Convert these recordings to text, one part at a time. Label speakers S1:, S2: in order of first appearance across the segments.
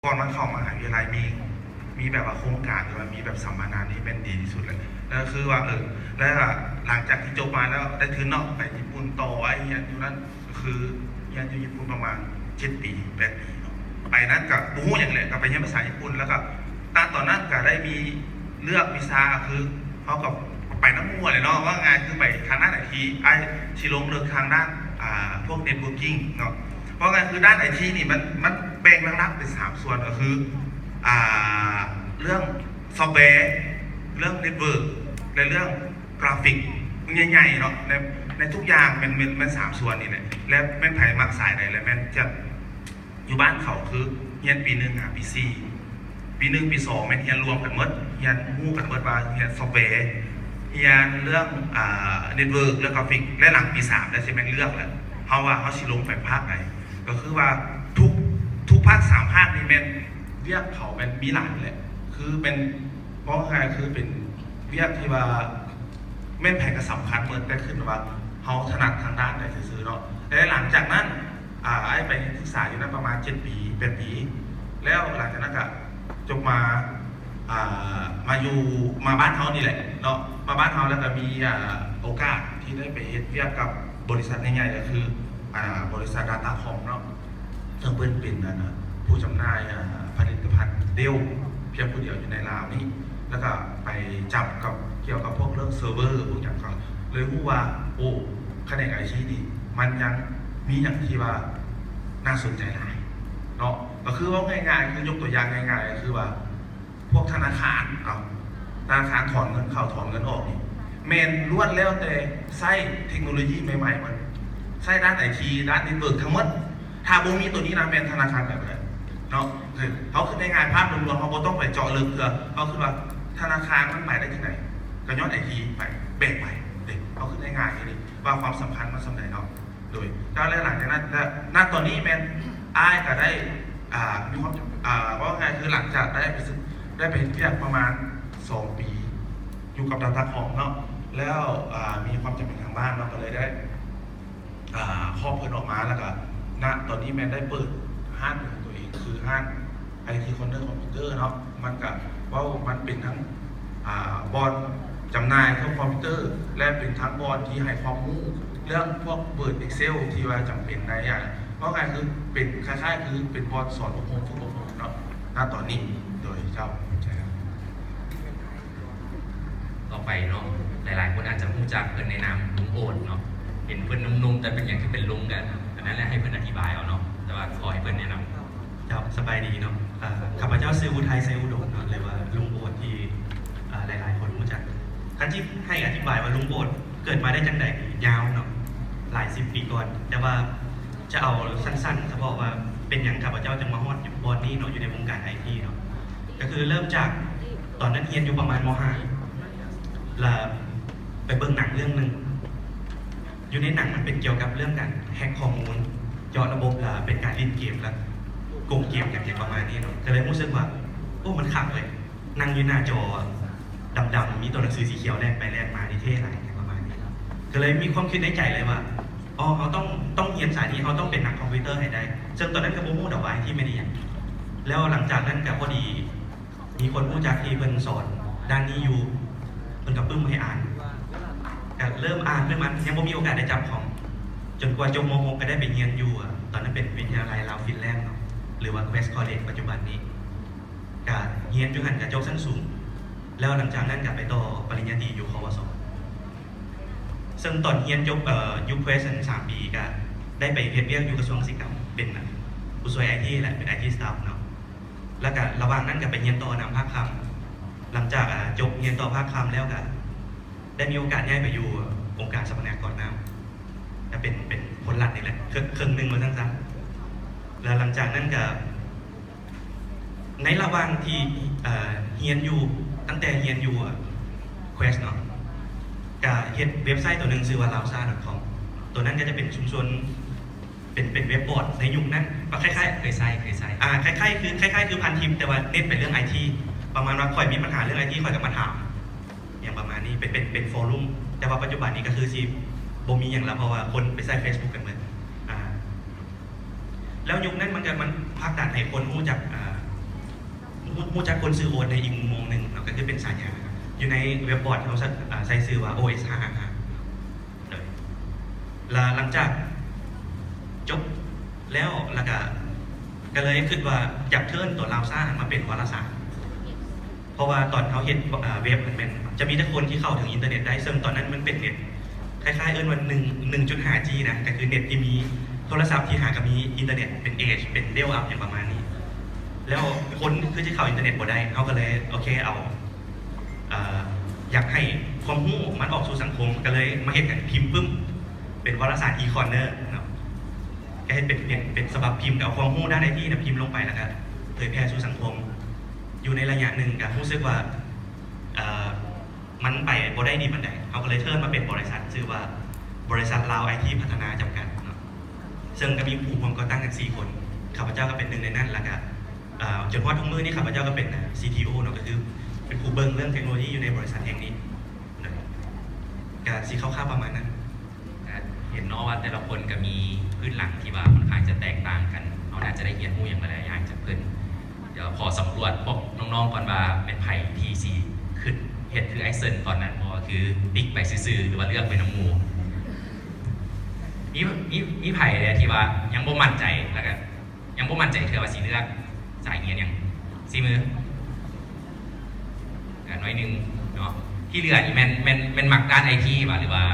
S1: ก่อนมาเข้ามหาวิทยาลัยมีแบบว่าโครงการหรือว่ามีแบบสัมมนานี้เป็นดีที่สุดเลยแล้วคือว่าแล้วหลังจากที่จบมาแล้วได้ทุนเนาะไปญี่ปุ่นต่อไอ้เฮียอยู่นั่นคือเฮียอยู่ญี่ปุ่นประมาณ7 ปี8 ปีเนาะไปนั้นกับบู๊อย่างเลยกับไปเรียนภาษาญี่ปุ่นแล้วก็ตอนนั้นก็ได้มีเลือกวีซ่าคือเขากับไปน้ำมัวเลยเนาะว่างานคือไปทางด้านไอทีไอชิลงเลือกทางด้านพวกเน็ตเวิร์กิ่งเนาะเพราะงั้นคือด้านไอทีนี่มันแบ่งลักๆเป็น3 ส่วนก็คือเรื่องซอฟต์แวร์เรื่องเน็ตเวิร์กและเรื่องกราฟิกใหญ่ๆเนาะในทุกอย่างมัน3 ส่วนนี่แหละและแม่นไผ่มักสายไหนและแม่นจะอยู่บ้านเขาคือเรียนปี 1ปี 4 ปี 1ปี 2แม่นเรียนรวมกันหมดเรียนมู่กันหมดว่าเรียนซอฟต์แวร์เรียนเรื่องเน็ตเวิร์กเรื่องกราฟิกและหลังปี 3แล้วใช่ไหมเลือกแล้วเขาว่าเขาสิลงไปภาคไหนก็คือว่าทุกภาค3 ภาคนี่แม่นเรียกเขาเป็นมีหลายเลยคือเป็นเพราะไงคือเป็นเรียกที่ว่าแม่นแผ่นกระสำคัญเหมือนแต่ขึ้นว่าเขาถนัดทางด้านไหนซื้อเนาะและหลังจากนั้นไอ้ไปศึกษาอยู่นั้นประมาณ7 ปี8 ปีแล้วหลังจากนั้นก็จบมาอยู่มาบ้านเขานี่แหละเนาะมาบ้านเขาแล้วก็มีโอกาสที่ได้ไปเรียกกับบริษัทใหญ่ๆก็คือบริษัทดาต้าคอมเนาะซึ่งเป็นผู้จำหน่ายผลิตภัณฑ์เดลเพียงผู้เดียวอยู่ในลาวนี่แล้วก็ไปจับกับเกี่ยวกับพวกเรื่องเซิร์ฟเวอร์พวกอย่างเขาเลยรู้ว่าโอ้แขนงไอทีนี่มันยังมีอย่างที่ว่าน่าสนใจหลายเนาะก็คือว่าง่ายๆคือยกตัวอย่างง่ายๆคือว่าพวกธนาคารธนาคารถอนเงินเข้าถอนเงินออกนี่เมนล้วนแล้วแต่ใช้เทคโนโลยีใหม่ๆมันใช้ด้านไอทีด้านเน็ตเวิร์กทั้งหมดถ้าบ่มีตัวนี้นะเป็นธนาคารแบบไหนเนาะเขาคือในงานภาพรวมๆเขาต้องไปเจาะลึกเพื่อเขาคือว่าธนาคารมันไปได้ที่ไหนก็ย้อนไอทีไปแบกไปเขาคือในงานนี่ว่าความสำคัญมันสำไหนเนาะโดยแล้วหลังจากนั้นณตอนนี้แมนอ้ายก็ได้มีความว่าไงคือหลังจากได้ไปเรียกประมาณ2 ปีอยู่กับดาต้าคอมเนาะแล้วมีความจำเป็นทางบ้านเนาะก็เลยได้ครอบเพิ่นออกมาแล้วก็ณตอนนี้แมนได้เปิดห้างของตัวเองคือห้างไอทีคอนเนอร์คอมพิวเตอร์เนาะมันกับว่ามันเป็นทั้งบอลจำหน่ายเครื่องคอมพิวเตอร์และเป็นทั้งบอลที่ให้ความรู้เรื่องพวกเบิร์ด Excel ที่ว่าจำเป็นในเพราะไงคือเป็นคล้ายๆคือเป็นบอลสอนอบรมฝึกอบรมเนาะณตอนนี้โดยเจ้าใช่ครับ
S2: ต่อไปเนาะหลายๆคนอาจจะรู้จักเพื่อนในนามลุงโอดเนาะเห็นเพื่อนนุ่มๆแต่เป็นอย่างที่เป็นลุงกันอันนั้นแหละให้เพื่อนอธิบายเอาเนาะแต่ว่าขอให้เพื่อนแนะนำ
S3: ครับสบายดีเนาะข้าพเจ้าซื้ออุทัยไซอุดมเนาะหรือว่าลุงโอดที่หลายๆคนรู้จักท่านที่ให้อธิบายว่าลุงโอดเกิดมาได้จังใดยาวเนาะหลาย10 ปีก่อนแต่ว่าจะเอาสั้นๆเฉพาะว่าเป็นอย่างข้าพเจ้าจะมาฮอดอยู่บอนนี้เนาะอยู่ในวงการไอทีเนาะก็คือเริ่มจากตอนนั้นเรียนอยู่ประมาณม.5 แล้วไปเบิ่งหนังเรื่องหนึ่งอยู่ในหนังมันเป็นเกี่ยวกับเรื่องการแฮกข้อมูลเจาะระบบเป็นการเล่นเกมแล้วโกงเกมอย่างประมาณนี้เนาะก็เลยรู้สึกว่าโอ้มันขับเลยนั่งอยู่หน้าจอดำๆมีตัวหนังสือสีเขียวแลกไปแลกมาในเท่อะไรประมาณนี้ก็เลยมีความคิดในใจเลยว่าอ๋อเขาต้องเรียนสายนี้เขาต้องเป็นนักคอมพิวเตอร์ให้ได้ซึ่งตอนนั้นก็โมโหดอกไม้ที่ไม่ได้เรียนแล้วหลังจากนั้นก็พอดีมีคนรู้จักที่เพิ่นสอนด้านนี้อยู่เพิ่นกับปึ้มให้อ่านก็เริ่มอ่านมันยังไม่มีโอกาสได้จับของจนกว่าจบม.6 ก็ได้ไปเรียนอยู่ตอนนั้นเป็นวิทยาลัยลาวฟินแลนด์เนาะหรือว่า Quest College ปัจจุบันนี้ก็เรียนอยู่หันกับจบชั้นสูงแล้วหลังจากนั้นก็ไปต่อปริญญาตรีอยู่ควส.ซึ่งตอนเรียนจบยุค Quest 3 ปีก็ได้ไปเรียนอยู่กระทรวงศิลปกรรมเป็นผู้ช่วยไอทีแหละเป็นไอทีสตาฟเนาะแล้วก็ระหว่างนั้นก็ไปเรียนต่อนำภาคคำหลังจากจบเรียนต่อภาคคำแล้วก็ได้มีโอกาสย้ายไปอยู่องค์การสมนาก่อนน้ำจะเป็นผลลัพธ์นี่แหละครึ่งหนึ่งมาสั้นๆแล้วหลังจากนั้นก็ในระหว่างที่เรียนอยู่ตั้งแต่เรียนอยู่Quest เนาะก็เฮ็ดเว็บไซต์ตัวหนึ่งชื่อว่า lausa.com ตัวนั้นก็จะเป็นชุมชนเป็นเว็บบอร์ดในยุคนั้นก็คล้ายๆเคยใช้คล้ายๆคือพันทิปแต่ว่าเน้นเป็นเรื่องไอทีประมาณว่าคอยมีปัญหาเรื่องไอทีคอยกับมาถามอย่างประมาณนี้เป็นโฟรุ่มแต่ว่าปัจจุบันนี้ก็คือซีบ่มีอย่างแล้วเพราะว่าคนไปใช้ Facebook กันเหมือนแล้วยุคนั้นมันพักดันให้คนรู้จัก มูจักคนซื้อโอนในอีกมุมมองหนึ่งเนาะก็คือเป็นสายยาอยู่ในเว็บบอร์ดเขาใส่ซื้อว่า OS 555เลยแล้วหลังจากจบแล้วก็เลยคิดว่าอยากเทิร์นตัวลาวซ่ามาเป็นวารสารเพราะว่าตอนเขาเห็นเว็บมันเป็นจะมีแต่คนที่เข้าถึงอินเทอร์เน็ตได้ซึ่งตอนนั้นมันเป็นเน็ตคล้ายๆวัน 1.5G นะก็คือเน็ตที่มีโทรศัพท์ที่หากับมีอินเทอร์เน็ตเป็นเอชเป็นเดลอัพอย่างประมาณนี้แล้วคนคือที่เข้าอินเทอร์เน็ตบ่ได้เขาก็เลยโอเคเอาอยากให้ความรู้มันออกสู่สังคมก็เลยมาเห็นกันพิมพ์ปึ้มเป็นวารสารอีคอนเนอร์นะก็ให้เป็นฉบับพิมพ์เอาความรู้ด้านไอทีพิมพ์ลงไปแล้วก็เผยแพร่สู่สังคมอยู่ในระยะหนึ่งก็รู้สึกว่ามันไปบ่ได้ดีบันไดเขาก็เลยเทิร์นมาเป็นบริษัทชื่อว่าบริษัทลาวไอทีพัฒนาจำกัดเนาะซึ่งก็มีผู้ร่วมก่อตั้งกัน4 คนข้าพเจ้าก็เป็นหนึ่งในนั้นแล้วก็จนว่าทุกมื้อนี้ข้าพเจ้าก็เป็น CTO เนาะก็คือเป็นผู้เบิ่งเรื่องเทคโนโลยีอยู่ในบริษัทแห่งนี้ก็สีคร่าวๆประมาณนั้น
S2: เห็นเนาะว่าแต่ละคนก็มีพื้นหลังที่ว่าค่อนข้างจะแตกต่างกันเราน่าจะได้เรียนรู้อย่างหลายอย่างจากเพื่อนเดี๋ยวพอสำรวจพบน้องๆก่อนว่าเป็นไผ่ที่สีขึ้นเห็ดคือไอเซนตอนนั้นพอคือติ๊กไปซื่อๆหรือว่าเลือกไปน้ำมูมีไผ่เลยที่ว่ายังบ่มั่นใจแล้วก็ยังบ่มั่นใจเธอว่าสีเลือกสายเงียนอย่างสีมือกันน้อยนึงเนาะที่เหลือนี่แม่นมักด้านไอทีป่ะหรือว่า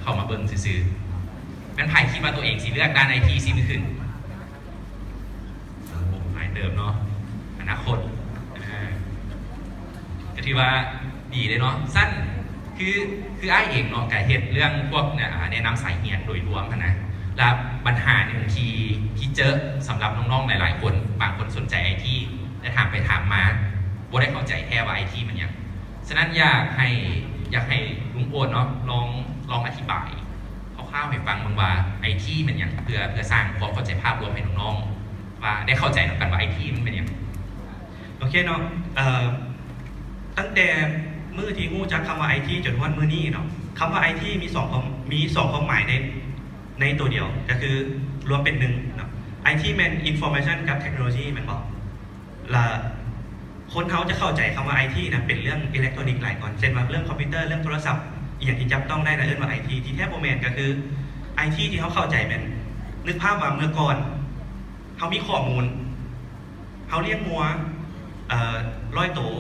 S2: เข้ามาเบิ่งซื่อๆแม่นไผ่คิดว่าตัวเองสีเลือกด้านไอทีสีมือขึ้นหมายเดิมเนาะอนาคตก็ที่ว่าดีเลยเนาะสั้นคือไอ้เองเนาะการเฮ็ดเรื่องพวกเนี่ยแนะนำสายเงียนโดยรวมนะแล้วปัญหาหนึ่งที่เจอสำหรับน้องๆหลายๆคนบางคนสนใจไอทีแต่ถามไปถามมาบ่ได้เข้าใจแท้ว่าไอทีมันยังฉะนั้นอยากให้ลุงโอนเนาะลองอธิบายคร่าวๆให้ฟังบางว่าไอทีมันยังเพื่อสร้างความเข้าใจภาพรวมให้น้องๆว่าได้เข้าใจกันว่าไอทีมันเป็นยัง
S3: โอเคเนาะตั้งแต่มื้อที่ฮู้จักคำว่าไอทีจนวันมื้อนี้เนาะคำว่าไอทีมี2ความหมายในตัวเดียวก็คือรวมเป็น1เนาะไอทีแมน information กับ technology มันบอกละคนเขาจะเข้าใจคำว่าไอทีนะเป็นเรื่องอิเล็กทรอนิกส์หลายก่อนเช่นว่าเรื่องคอมพิวเตอร์เรื่องโทรศัพท์อย่างที่จับต้องได้นะเอิ้นว่าไอทีที่แท้โมเมนต์ก็คือไอทีที่เขาเข้าใจเป็นนึกภาพว่าเมื่อก่อนเขามีข้อมูลเขาเลี้ยงงัว100 ตัว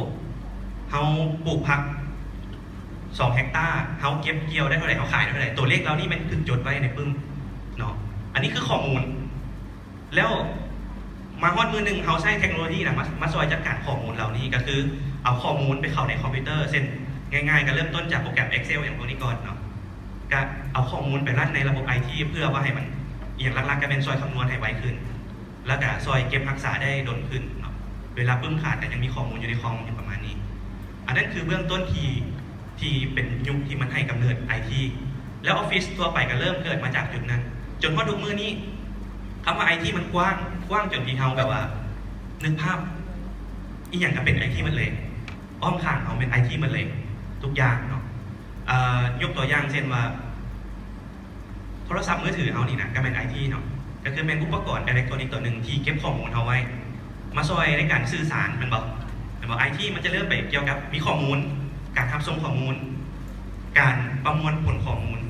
S3: เขาปลูกผัก2 เฮกตาร์เขาเก็บเกี่ยวได้เท่าไหร่เขาขายได้เท่าไหร่ตัวเลขเรานี่มันถึงจดไว้ในปึ้งเนาะอันนี้คือข้อมูลแล้วมาฮอดมือหนึ่งเขาใช้เทคโนโลยีนะมาซอยจัดการข้อมูลเหล่านี้ก็คือเอาข้อมูลไปเข้าในคอมพิวเตอร์เช่นง่ายๆก็เริ่มต้นจากโปรแกรม Excel อย่างพวกนี้ก่อนเนาะก็เอาข้อมูลไปรันในระบบ IT เพื่อว่าให้มันอย่างหลักๆก็เป็นซอยคำนวณให้ไวขึ้นแล้วก็ซอยเก็บรักษาได้ดนขึ้นเนาะเวลาปึ้งขาดแต่ยังมีข้อมูลอยู่ในคอมอยู่ประมาณนี้อันนั้นคือเบื้องต้นที่เป็นยุคที่มันให้กำเนิด IT แล้วออฟฟิศตัวไปก็เริ่มเกิดมาจากจุดนั้นจนพอทุกมื้อนี้คำว่า IT มันกว้างจนที่เฮาแบบว่านึกภาพอีอย่างก็เป็น IT มันเลยอ้อมข้างเขาเป็น IT มันเลยทุกอย่างเนาะยกตัวอย่างเช่นว่าโทรศัพท์มือถือเอานี่นะก็เป็น IT เนาะก็คือเป็นอุปกรณ์อิเล็กทรอนิกส์ตัวหนึ่งที่เก็บข้อมูลเอาไว้มาซอยในการสื่อสารมันบอกIT มันจะเริ่มไปเกี่ยวกับมีข้อมูลการทำส่งข้อมูลการประมวลผลข้อมูล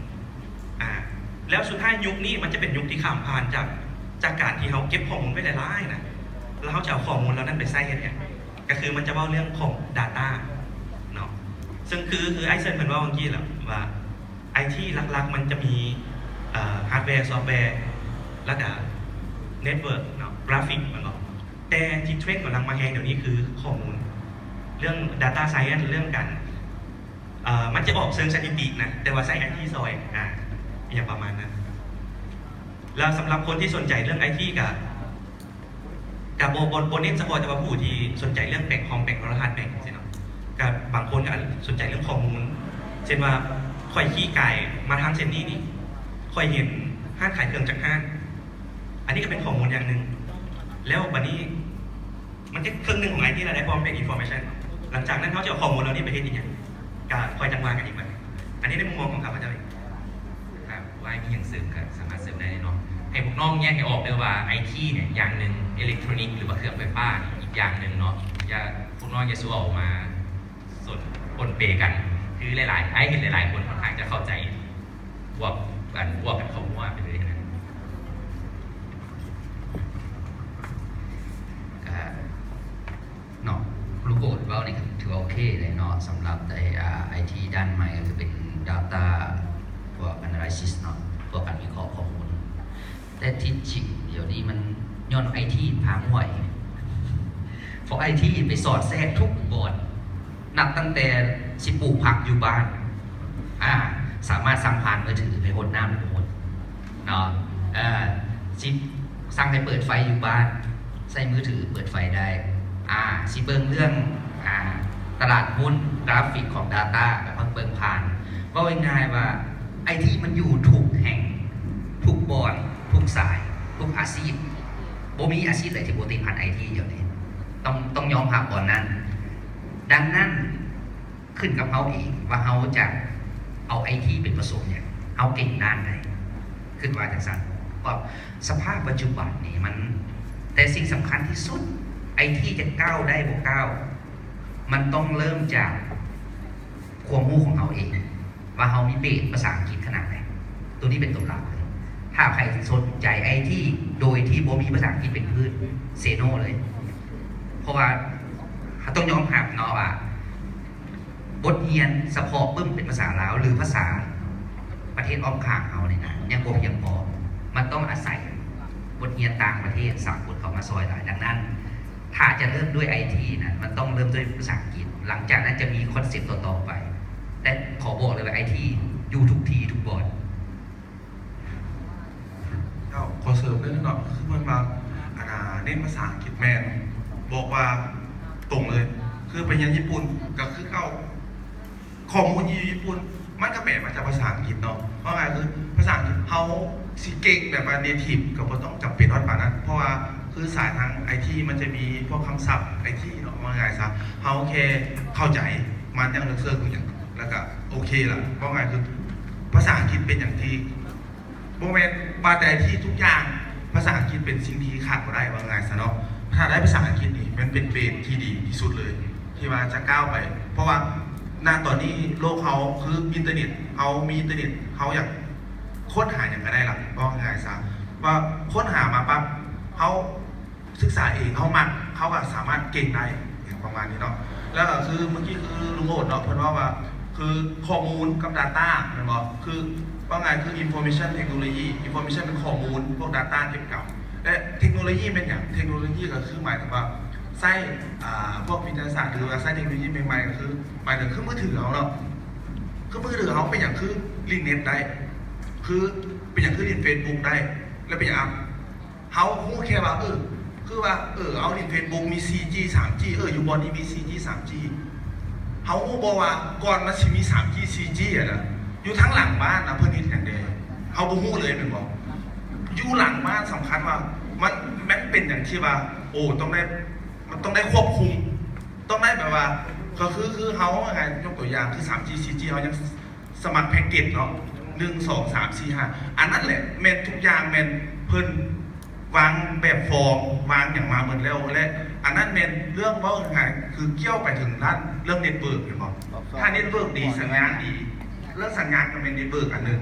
S3: แล้วสุดท้ายยุคนี้มันจะเป็นยุคที่ข้ามผ่านจากการที่เขาเก็บข้อมูลไว้หลายๆนะแล้วเขาจะเอาข้อมูลแล้วนั้นไปใส่เนี่ยก็คือมันจะเล่าเรื่องของ data เนาะซึ่งคือไอเซนเป็นว่าเมื่อกี้แหละว่าไอที่หลักๆมันจะมีฮาร์ดแวร์ซอฟต์แวร์แล้วก็เน็ตเวิร์กเนาะกราฟิกมันบอกแต่ที่เทรนด์กำลังมาแฮงเดี๋ยวนี้คือข้อมูลเรื่อง data science เรื่องกันมันจะออกเชิงสถิตินะแต่ว่าใส่ไอทีซอยอย่างประมาณนั้นแล้วสำหรับคนที่สนใจเรื่องไอทีกับโบเน็ตสปอร์ตจะมาพูดที่สนใจเรื่องแบ่งคอมแบ่งโทรทัศน์แบ่งสิเนาะกับบางคนก็สนใจเรื่องข้อมูลเช่นว่าค่อยขี้ไก่มาทางเซนนี่ค่อยเห็นห้างขายเครื่องจากห้างอันนี้ก็เป็นข้อมูลอย่างหนึ่งแล้ววันนี้มันจะเครื่องหนึ่งของไอทีเราได้พร้อมเป็นอินโฟเมชันหลังจากนั้นเขาจะเอาข้อมูลเรานี่ไปเฮ็ดอีกอย่างก็คอยจังหวะกันอีกแบบอันนี้ในมุมมองของข้าพเจ้าเอง
S2: ครับว่ามีอย่างเสริมกันสามารถเสริมได้เนาะให้พวกน้องแยกให้ออกเลยว่าไอทีเนี่ยอย่างหนึ่งอิเล็กทรอนิกส์หรือว่าเครื่องไฟฟ้าอีก อย่างหนึ่งเนาะอย่าพวกน้องอย่าสู้ออกมาส่วนปนเปกันคือหลายๆไอ้เห็นหลายๆคนค่อนข้างจะเข้าใจพวกกันเขามั่วไปเลยนะ
S4: เนาะลูกโบดว่านี่ถือว่าโอเคเลยเนาะสำหรับไอทีด้านใหม่ก็คือเป็น Data พวก Analysis เนาะพวกการวิเคราะห์ข้อมูลแต่ที่จริงเดี๋ยวนี้มันย้อนไอทีพาห่วยเพราะไอทีไปสอดแทรกทุกบอร์ดนับตั้งแต่สิปลูกผักอยู่บ้านสามารถสั่งผ่านมือถือไปหดน้ำไปหดเนาะสิสั่งให้เปิดไฟอยู่บ้านใส่มือถือเปิดไฟได้สิเบิ่งเรื่องตลาดหุ้นกราฟิกของ Data กับเบิ่งผ่านว่าง่ายๆว่าไอที่มันอยู่ทุกแห่งทุกบอร์ดทุกสายทุกอาชีพบ่มีอาชีพไหนที่บ่ติดผ่านไอทีอยู่นี่ต้องยอมรับบอร์ดนั้นดังนั้นขึ้นกับเฮาเองว่าเฮาจะเอาไอทีเป็นผสมเนี่ยเฮาเก่งด้านไหนขึ้นว่าจังซั่นว่าสภาพปัจจุบันนี่มันแต่สิ่งสำคัญที่สุดไอที่จะก้าวได้บ่ก้าวมันต้องเริ่มจากความรู้ของเราเองว่าเรามีเบสภาษาอังกฤษขนาดไหนตัวนี้เป็นตัวหลักเลยถ้าใครสนใจไอที่โดยที่บ่มีภาษาอังกฤษเป็นพื้นเซโนเลยเพราะว่าต้องยอมรับเนาะว่าบทเรียนเฉพาะปึ้มเป็นภาษาลาวหรือภาษาประเทศอ้อมข้างเราเนี่ยนะยังบ่เพียงพอมันต้องอาศัยบทเรียนต่างประเทศสากลเข้ามาซอยหลายดังนั้นถ้าจะเริ่มด้วยไอทีนะมันต้องเริ่มด้วยภาษาอังกฤษหลังจากนั้นจะมีคอนเซ็ปต์ต่อไปแต่ขอบอกเลยว่าไอทีอยู่ทุกที่ทุกบอร์ด
S1: ขอเสริมเรื่องนึงเนาะคือมันมาเน้นภาษาอังกฤษแมนบอกว่าตรงเลยคือไปเรียนญี่ปุ่นก็คือเข้าข้อมูลญี่ปุ่นมันก็แปลมาจากภาษาอังกฤษเนาะเพราะไงคือภาษาอังกฤษเฮาสิเก่งแบบว่าเนทีฟก็บ่ต้องจำเป็นว่าปานนั้นเพราะว่าคือสายทางไอทีมันจะมีพวกคำศัพท์ไอทีเนาะว่าไงซะเฮาแค่เข้าใจมันยังลึกซึ้งอย่างแล้วก็โอเคล่ะเพราะไงคือภาษาอังกฤษเป็นอย่างที่โมเมนต์บาแต่ที่ทุกอย่างภาษาอังกฤษเป็นสิ่งที่ขาดไม่ได้ว่าไงซะเนาะถ้าได้ภาษาอังกฤษนี่มันเป็นเบสที่ดีที่สุดเลยที่ว่าจะก้าวไปเพราะว่าณตอนนี้โลกเขาคืออินเทอร์เน็ตเขามีอินเทอร์เน็ตเขาอยากค้นหาอย่างไรได้ล่ะว่าไงซะว่าค้นหามาปั๊บเขาศึกษาเองเขามันเขาก็สามารถเก่งได้อย่างประมาณนี้เนาะแล้วก็คือเมื่อกี้คือลุงโอดเนาะเพิ่นว่าคือข้อมูลกับ Data เห็นบ่คือว่าไงคือ Information Technology Information เป็นข้อมูลพวก Data เก็บเก่าและเทคโนโลยีเป็นอย่างเทคโนโลยีก็คือหมายถึงว่าไส้พวกวิทยาศาสตร์หรือว่าไส้เทคโนโลยีใหม่ๆก็คือหมายถึงเครื่องมือถือเขาเนาะเครื่องมือถือเขาเป็นอย่างคือลิงก์เน็ตได้คือเป็นอย่างคือลิงก์ Facebook ได้แล้วเป็นอย่างเขาพูดแค่ว่าคือว่าเอาลิงก์ Facebook มี 4G 3G อยู่บนนี้มี 4G 3G เขาบอกว่าก่อนมันสิมี 3G 4G อ่ะนะอยู่ทั้งหลังบ้านนะเพื่อนนี่อย่างเดียวเขาบ่ฮู้เลยเป็นบอกอยู่หลังบ้านสำคัญว่ามันเป็นอย่างที่ว่าต้องได้ควบคุมต้องได้แบบว่าก็คือเขาไงยกตัวอย่างคือ 3G 4G เขายังสมัครแพ็กเกจเนาะ1 2 3 4 5อันนั้นแหละแมนทุกอย่างแมนเพิ่นวางแบบฟอร์มวางอย่างมาเหมือนแล้วและอันนั้นแมนเรื่องว่าไงคือเกี่ยวไปถึงด้านเรื่องเน็ตเวิร์กเห็นบอกถ้าเน็ตเวิร์กดีสัญญาณดีเรื่องสัญญาณก็เป็นเน็ตเวิร์กอันหนึ่ง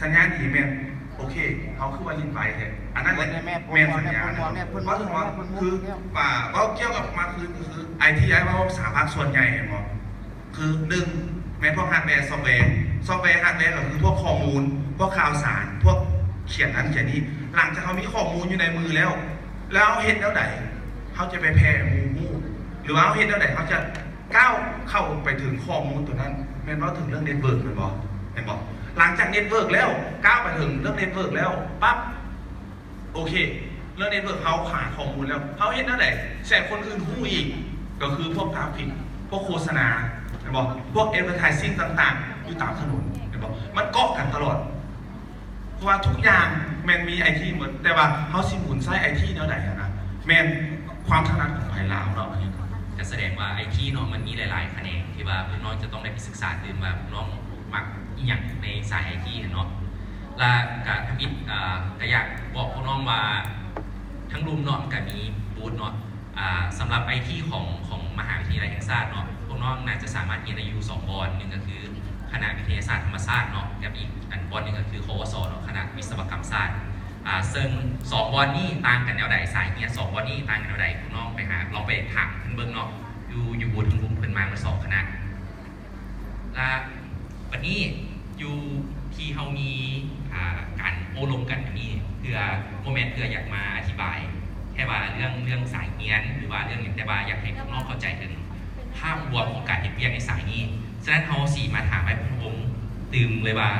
S1: สัญญาณดีแมนโอเคเขาคือว่าลินไฟแท้อันนั้นแหละแมนสัญญาณเพราะถึงว่าคือป่าว่าเกี่ยวกับมาคือไอทีไอว่าสาภาคส่วนใหญ่เห็นบอกคือ1แม้พวกฮาร์ดแวร์ซอฟต์แวร์ฮาร์ดแวร์ก็คือพวกข้อมูลพวกข่าวสารพวกเขียนนั้นเขียนนี้หลังจากเขามีข้อมูลอยู่ในมือแล้วเห็นแล้วไหนเขาจะไปแพร่มูหรือว่าเขาเห็นแล้วไหนเขาจะก้าวเข้าไปถึงข้อมูลตัวนั้นแม้ว่าถึงเรื่องเน็ตเวิร์กเป็นบอกหลังจากเน็ตเวิร์กแล้วก้าวไปถึงเรื่องเน็ตเวิร์กแล้วปั๊บโอเคเรื่องเน็ตเวิร์กเขาหาข้อมูลแล้วเขาเห็นแล้วไหนแสบคนอื่นหู้อีกก็คือพวกกราฟิกพวกโฆษณาเห็นบอกพวก advertising ต่างๆอยู่ตามถนนเห็นบอกมันเกาะกันตลอดเพราะว่าทุกอย่างแมนมีไอทีหมดแต่ว่าเขาสิหมุนไส้ไอทีแนวไหนนะแมนความถนัดของไผ่ลาวเนาะ
S2: จะแสดงว่าไอทีเนาะมันมีหลายๆแขนงที่ว่าน้องจะต้องได้ไปศึกษาตื่นว่าน้องมักอีหยังในสายไอทีเนาะและกับทมิตรก็อยากบอกพวกน้องว่าทั้งรูมเนาะกับมีบูธเนาะ สำหรับไอที่ของมหาวิทยาลัยแห่งชาติเนาะพวกน้องน่าจะสามารถเรียนได้อยู่2 บอลหนึ่งก็คือคณะวิทยาศาสตร์ธรรมศาสตร์เนาะกับอีกอันบอลหนึ่งก็คือควสเนาะคณะวิศวกรรมศาสตร์ซึ่ง2 บอลนี้ต่างกันแนวใดสายเนี้ย2 บอลนี้ต่างกันแนวใดพวกน้องไปหาลองไปถามเพิ่นเบิ่งเนาะอยู่บูธทุนบุ้มเพิ่นมา2 คณะและวันนี้อยู่ที่เฮามีการโอลมกันแบบนี้เพื่อโมเมนต์เพื่ออยากมาอธิบายแค่ว่าเรื่องสายเงียนหรือว่าเรื่องอย่างแต่ว่าอยากให้พวกน้องเข้าใจถึงภาพรวมของการเห็นเวียกในสายนี้ฉะนั้นเขาสีมาถามให้ผมตื่มเลยว่า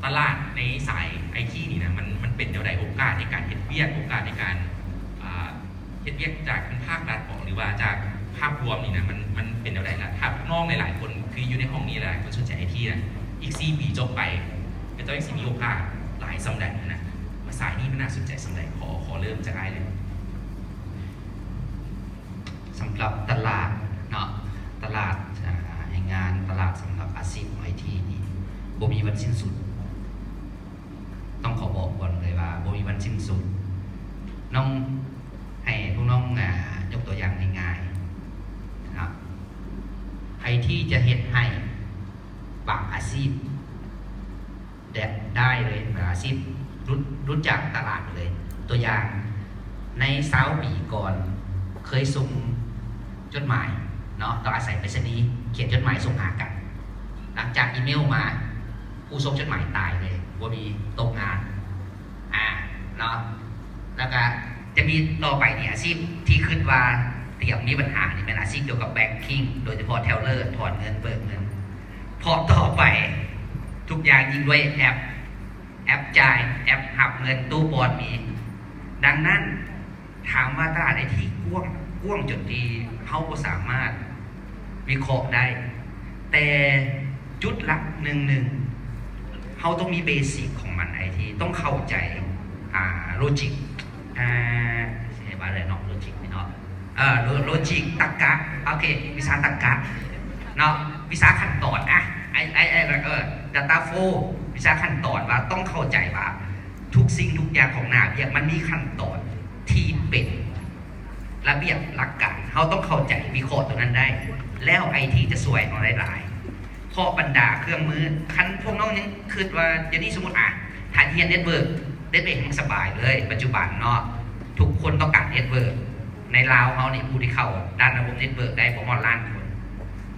S2: ตลาดในสายไอทีนี่นะมันเป็นเดี๋ยวใดโอกาสในการเห็นเวียกโอกาสในการเห็นเวียกจากภาครัฐหรือว่าจากภาพรวมนี่นะมันเป็นเดี๋ยวใดละถ้าพวกน้องหลายๆคนคืออยู่ในห้องนี้หลายคนสนใจไอทีนะอีก4 ปีจบไปเป็นตัวอีก4 มีโอกาสหลายสำดับนะสายนี้ไม่น่าสนใจสำหรับขอเริ่มจากไอ้เลย
S4: สำหรับตลาดเนาะตลาดงานตลาดสำหรับอาชีพไอทีนี่บ่มีวันสิ้นสุดต้องขอบอกก่อนเลยว่าบ่มีวันสิ้นสุดน้องให้พวกน้องยกตัวอย่างง่ายๆนะครับไอทีจะเฮ็ดให้บางอาชีพได้เลยอาชีพรู้จักตลาดเลยตัวอย่างใน20 ปีก่อนเคยส่งจดหมายเนาะต้องอาศัยไปรษณีย์เขียนจดหมายส่งหากันหลังจากอีเมลมาผู้ส่งจดหมายตายเลยว่ามีตกงานเนาะแล้วก็จะมีต่อไปเนี่ยอาชีพที่ขึ้นว่าเตรียมมีปัญหานี่เป็นอาชีพเกี่ยวกับแบงกิ้งโดยเฉพาะเทลเลอร์ถอนเงินเบิกเงินพอต่อไปทุกอย่างยิ่งด้วยแอปจ่ายแอปหับเงินตู้บอลมีดังนั้นถามว่าตลาดไอทีกว้างจนที่เขาก็สามารถวิเคราะห์ได้แต่จุดหลักหนึ่งเขาต้องมีเบสิกของมันไอทีต้องเข้าใจโลจิกใช่ว่าอะไรเนาะโลจิกเนาะโลจิกตรรกะโอเควิชาตรรกะเนาะวิชาขั้นตอนdata flow วิชาขั้นตอนว่าต้องเข้าใจว่าทุกสิ่งทุกอย่างของหน้าเรียกมันมีขั้นตอนที่เป็นระเบียบหลักการเขาต้องเข้าใจวิเคราะห์ตรงนั้นได้แล้วไอทีจะสวยของหลายๆข้อบรรดาเครื่องมือคันพวกน้องยังคิดว่าเดี๋ยวนี้สมมติฐานเทียนเน็ตเวิร์กยังสบายเลยปัจจุบันเนาะทุกคนต้องการเน็ตเวิร์กในลาวเขาเนี่ยผู้ที่เข้าด้านระบบเน็ตเวิร์กได้ประมาณ1 ล้านคน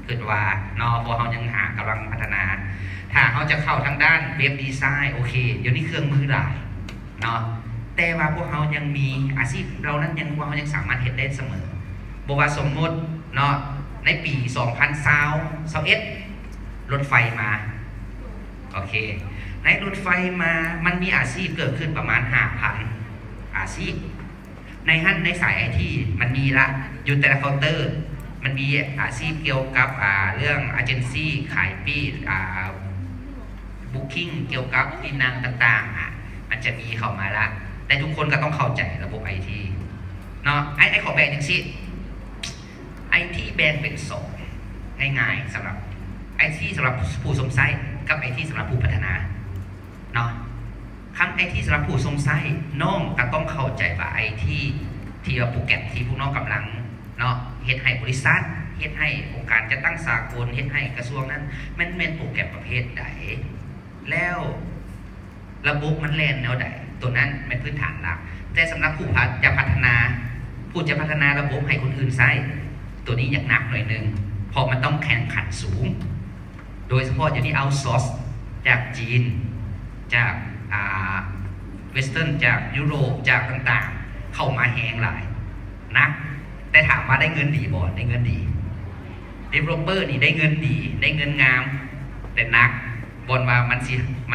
S4: คิดว่าเนาะพอเขายังกำลังพัฒนาถ้าเขาจะเข้าทางด้านเว็บดีไซน์โอเคเดี๋ยวนี้เครื่องมือหลายเนาะแต่ว่าพวกเขายังมีอาชีพเรานั้นยังว่าเขายังสามารถเห็นได้เสมอบอกว่าสมมติเนาะในปี2021รถไฟมาโอเคในรถไฟมามันมีอาชีพเกิดขึ้นประมาณ 5,000 อาชีพในสายไอทีมันมีละอยู่แต่ละเคาน์เตอร์มันมีอาชีพเกี่ยวกับเรื่องเอเจนซี่ขายปีบุ๊กิ้งเกี่ยวกับที่นั่งต่างๆมันจะมีเข้ามาละแต่ทุกคนก็ต้องเข้าใจระบบไอทีเนาะไอขอแบ่งอย่างนี้ไอทีแบ่งเป็น2ง่ายๆสำหรับไอทีสำหรับผู้สงสัยกับไอทีสำหรับผู้พัฒนาเนาะคำไอทีสำหรับผู้สงสัยน้องก็ต้องเข้าใจว่าไอทีที่ว่าโปรแกรมที่พวกน้องกำลังเนาะเฮ็ดให้บริษัทเฮ็ดให้องค์การจัดตั้งสากลเฮ็ดให้กระทรวงนั้นมันเป็นโปรแกรมประเภทใดแล้วระบบมันแล่นแนวใดตัวนั้นเป็นพื้นฐานหลักแต่สำหรับผู้จะพัฒนาระบบให้คนอื่นใช้ตัวนี้อยากหนักหน่อยนึงเพราะมันต้องแข่งขันสูงโดยเฉพาะอย่างนี้เอาซอร์สจากจีนจากเวสเทิร์นจากยุโรปจากต่างๆเข้ามาแหงหลายนะแต่ถามว่าได้เงินดีบ่ได้เงินดี developer นี่ได้เงินดีได้เงินงามแต่นักบนว่ามัน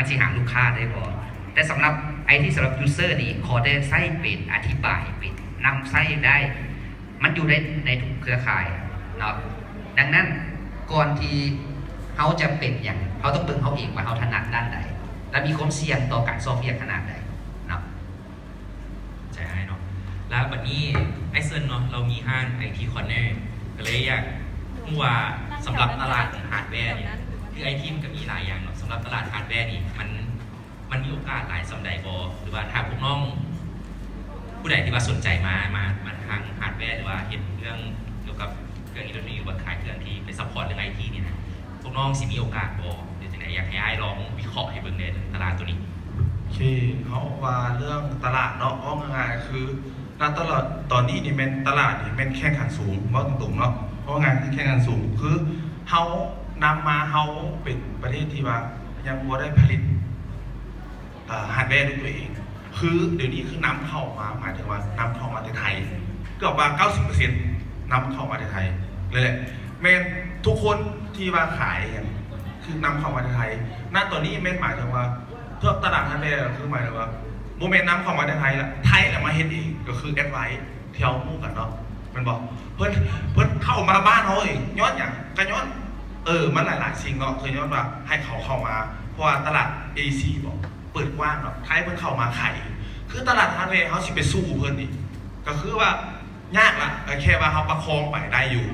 S4: สิหาลูกค้าได้บ่แต่สำหรับไอที่สำหรับ user นี่ขอได้ใช้เป็นอธิบายเป็นนำใช้ได้มันอยู่ในทุกเครือข่ายเนาะดังนั้นก่อนที่เขาจะเป็นอย่างเขาต้องเบิ่งเขาเองว่าเขาถนัดด้านใดและมีความเสี่ยงต่อการซอฟต์แวร์ขนาดใดเนาะ
S2: ใช่เนาะแล้ววันนี้ไอเซนเนาะเรามีห้างไอทีคอนเนอร์ก็เลยอยากรู้ว่าสำหรับตลาดฮาร์ดแวร์เนี่ยคือไอทีมันก็มีหลายอย่างเนาะสำหรับตลาดฮาร์ดแวร์นี่มันมีโอกาสหลายสำหรับบหรือว่าถ้าพวกน้อง ผู้ใดที่ว่าสนใจมาทางฮาร์ดแวร์หรือว่าเห็นเรื่องเกี่ยวกับเครื่องอิเล็กทรอนิกส์หรือว่าขายเครื่องที่ไปซัพพอร์ตเรื่องไอทีนี่นะพวกน้องสิมีโอกาสบอกหรือจะไหนอยากให้ไอ้ลองวิเคราะห์ให้เบิ่งในตลาดตัวนี้
S1: โอเคเขาว่าเรื่องตลาดเนาะว่าง่ายๆคือณตลาดตอนนี้นี่เป็นตลาดนี่เป็นแข่งขันสูงว่าตรงๆเนาะเพราะว่างานที่แข่งขันสูงคือเขานำมาเขาเป็นประเทศที่ว่ายังบ่ได้ผลิตฮาร์ดแวร์ด้วยตัวเอง คือเดี๋ยวนี้คือนำเข้ามาหมายถึงว่านำเข้ามาในไทยเกือบว่า 90% นำเข้ามาในไทยเลยแหละแม่นทุกคนที่ว่าขายกันคือนำเข้ามาในไทยณตอนนี้แม่นหมายถึงว่าเพื่อตลาดฮาร์ดแวร์คือหมายถึงว่าโมเมนต์นำเข้ามาในไทยละไทยแหละมาเห็นเองก็คือแอดไวท์เที่ยวมู่กันเนาะมันบอกเพิ่นเข้ามาบ้านเขาเองย้อนอย่างกันย้อนมันหลายๆสิ่งเนาะเคยย้อนว่าให้เขาเข้ามาเพราะว่าตลาด AC บอกเปิดกว้างเนาะไทยเพิ่นเข้ามาขายคือตลาดฮาร์ดแวร์เขาสิไปสู้เพิ่นอีกก็คือว่ายากละแค่ว่าเขาประคองไปได้อยู่